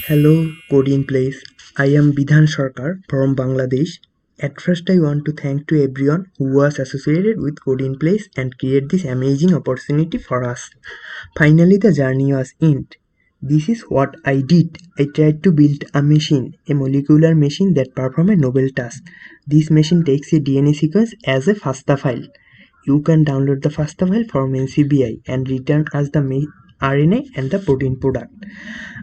Hello, coding place. I am Bidhan Sarkar from Bangladesh. At first, I want to thank to everyone who was associated with Coding Place and create this amazing opportunity for us. Finally, the journey was end. This is what I did. I tried to build a machine, a molecular machine that performs a novel task. This machine takes a DNA sequence as a FASTA file. You can download the FASTA file from NCBI and return as the RNA and the protein product.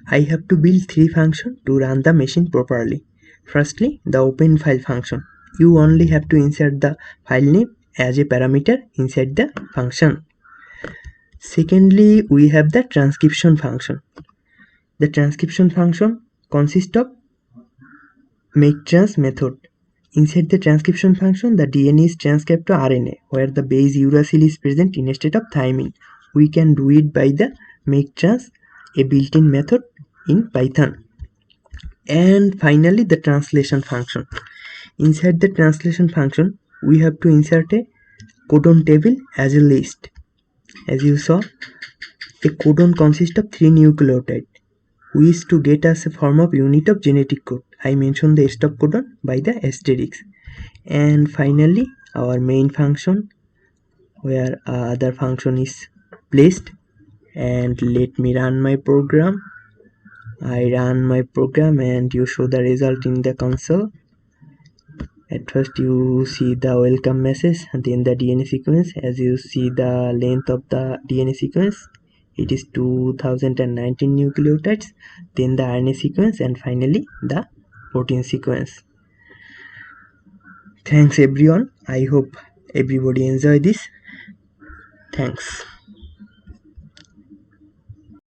I have to build three functions to run the machine properly. Firstly, the open file function. You only have to insert the file name as a parameter inside the function. Secondly, we have the transcription function. The transcription function consists of makeTrans method. Inside the transcription function, the DNA is transcribed to RNA, where the base uracil is present instead of thymine. We can do it by the makeTrans, a built-in method in Python. And finally, the translation function. Inside the translation function, we have to insert a codon table as a list. As you saw, a codon consists of 3 nucleotides, which to get us a form of unit of genetic code. I mentioned the stop codon by the asterisk. And finally, our main function, where other function is placed. And let me run my program. I run my program and you show the result in the console. At first you see the welcome message and then the DNA sequence. As you see the length of the DNA sequence, it is 2019 nucleotides, then the RNA sequence, and finally the protein sequence. Thanks everyone. I hope everybody enjoy this. Thanks.